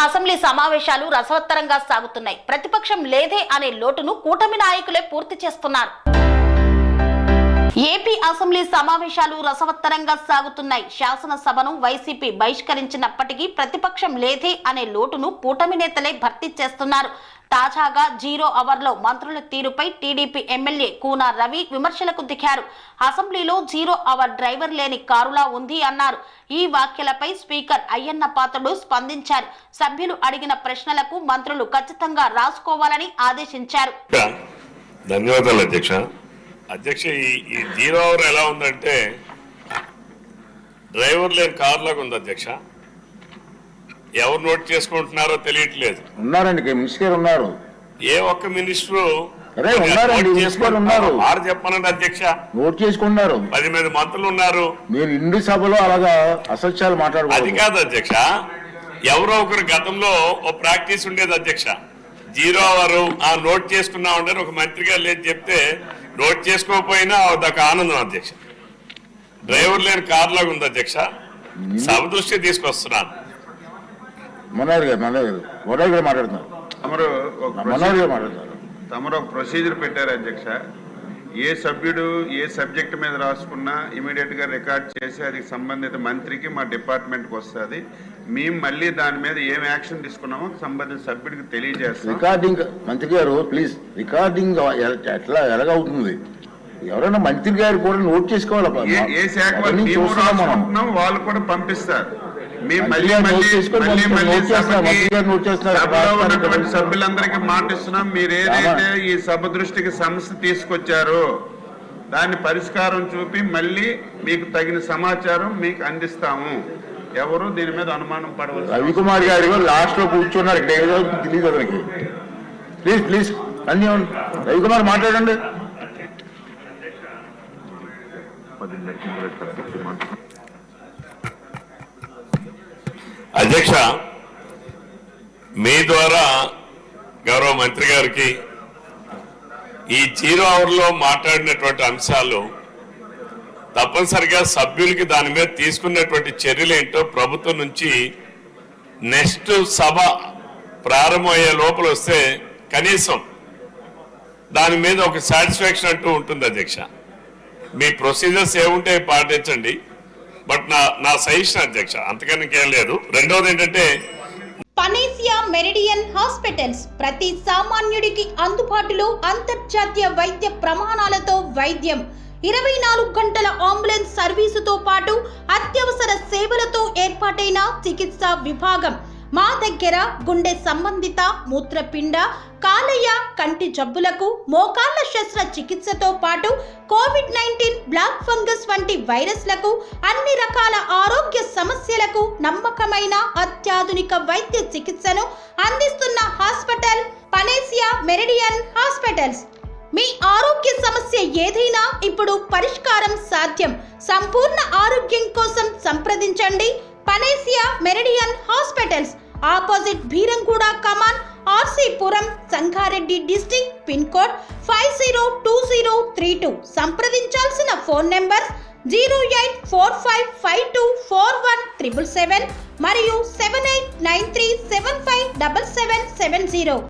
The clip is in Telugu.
అసెంబ్లీ సమావేశాలు రసవత్తరంగా సాగుతున్నాయి. ప్రతిపక్షం లేదే అనే లోటును కూటమి నాయకులే పూర్తి చేస్తున్నారు. ఏపీ అసెంబ్లీ సమావేశాలు రసవత్తరంగా సాగుతున్నాయి. శాసనసభను వైసీపీ బహిష్కరించినప్పటికీ ప్రతిపక్షం లేదే అనే లోటును కూటమి నేతలే భర్తీ చేస్తున్నారు. తాజాగా 0 అవర్లో మంత్రుల తీరుపై టీడీపీ ఎమ్మెల్యే కూన రవి విమర్శలకు దిగారు. అసెంబ్లీలో 0 అవర్ డ్రైవర్ లేని కారులా ఉంది అన్నారు. ఈ వ్యాఖ్యలపై స్పీకర్ అయ్యన్న పాత్రుడు స్పందించారు. సభ్యులు అడిగిన ప్రశ్నలకు మంత్రులు ఖచ్చితంగా రాసుకోవాలని ఆదేశించారు. ధన్యవాదాలు అధ్యక్ష. ఈ 0 అవర్ ఎలా ఉందంటే డ్రైవర్ లేని కార్ లాగా ఉంది అధ్యక్ష. ఎవరు నోట్ చేసుకుంటున్నారో తెలియట్లేదు. ఉన్నారండి, మినిస్టర్ ఉన్నారు. ఏ ఒక్క మినిస్టరు ఉన్నారు చెప్పనండి అధ్యక్ష. నోట్ చేసుకున్నారు. 10 మంది మంత్రులు ఉన్నారు. మీరు ఇండి సభలో అలాగా అసత్యాలు మాట్లాడుకో. అది కాదు అధ్యక్ష, ఎవరో ఒకరు గతంలో ఓ ప్రాక్టీస్ ఉండేది అధ్యక్ష. 0 అవర్ నోట్ చేసుకున్నామంటే ఒక మంత్రి గారు లేదు చెప్తే నోట్ చేసుకోకపోయినా అదొక ఆనందం అధ్యక్ష. డ్రైవర్ లేని కార్ లాగా ఉంది అధ్యక్ష. సభ దృష్టి తీసుకొస్తున్నాను. మనోహర్ గారు మాట్లాడుతున్నారు. తమరు ఒక ప్రొసీజర్ పెట్టారు అధ్యక్ష. ఏ సభ్యుడు ఏ సబ్జెక్ట్ మీద రాసుకున్నా ఇమీడియట్ గా రికార్డ్ చేసి అది సంబంధిత మంత్రికి మా డిపార్ట్మెంట్కి వస్తుంది. మేము మళ్ళీ దాని మీద ఏం యాక్షన్ తీసుకున్నామో సంబంధిత సభ్యుడికి తెలియజేస్తాం. రికార్డింగ్ మంత్రి గారు ప్లీజ్, రికార్డింగ్ ఎలాగవుతుంది? ఎవరైనా మంత్రి గారు కూడా నోట్ చేసుకోవాలి. ఏ శాఖ వాళ్ళు కూడా పంపిస్తారు. సభ్యులందరికీ మాటిస్తున్నాం, మీరు ఏదైతే ఈ సభ దృష్టికి సమస్య తీసుకొచ్చారో దాన్ని పరిష్కారం చూపి మళ్ళీ మీకు తగిన సమాచారం మీకు అందిస్తాము. ఎవరు దీని మీద అనుమానం పడవచ్చు. రవికుమార్ గారు లాస్ట్ లో కూర్చున్నారు. తెలియదు అతనికి. ప్లీజ్ ప్లీజ్ అన్ని రవికుమార్ మాట్లాడండి. అధ్యక్ష, మీ ద్వారా గౌరవ మంత్రి గారికి ఈ 0 అవర్లో మాట్లాడినటువంటి అంశాలు తప్పనిసరిగా సభ్యులకి దాని మీద తీసుకున్నటువంటి చర్యలు ఏంటో ప్రభుత్వం నుంచి నెక్స్ట్ సభ ప్రారంభమయ్యే లోపల వస్తే కనీసం దాని మీద ఒక సాటిస్ఫాక్షన్ అంటూ ఉంటుంది అధ్యక్ష. మీ ప్రొసీజర్స్ ఏముంటే పాటించండి, బట్ నా సజెషన్ అధ్యక్ష, అంతకన్నా ఇంకేం లేదు. రెండవది ఏంటంటే పనేసియా మెరిడియన్ హాస్పిటల్స్ ప్రతి సామాన్యుడికి అందుబాటులో అంతర్జాతీయ వైద్య ప్రమాణాలతో వైద్యం, 24 గంటల అంబులెన్స్ సర్వీసుతో పాటు అత్యవసర సేవలతో ఏర్పాటైన చికిత్సా విభాగం. మా దగ్గర గుండె సంబంధిత, మూత్రపిండ, కాలేయ, కంటి జబ్బులకు, మోకాళ్ల శస్త్ర చికిత్సతో పాటు కోవిడ్-19, బ్లాక్ ఫంగస్ వంటి వైరస్లకు, అన్ని రకాల ఆరోగ్య సమస్యలకు నమ్మకమైన అత్యాధునిక వైద్య చికిత్సను అందిస్తున్న హాస్పిటల్ పనేసియా మెరిడియన్ హాస్పిటల్స్. మీ ఆరోగ్య సమస్య ఏదైనా ఇప్పుడు పరిష్కారం సాధ్యం. సంపూర్ణ ఆరోగ్యం కోసం సంప్రదించండి Panacea Meridian Hospitals. Opposite Bheeramguda కమాన్, RC Puram, Sangareddy district. Pin code 502032. సంప్రదించాల్సిన ఫోన్ నెంబర్ 0845524177 మరియు 7893757770.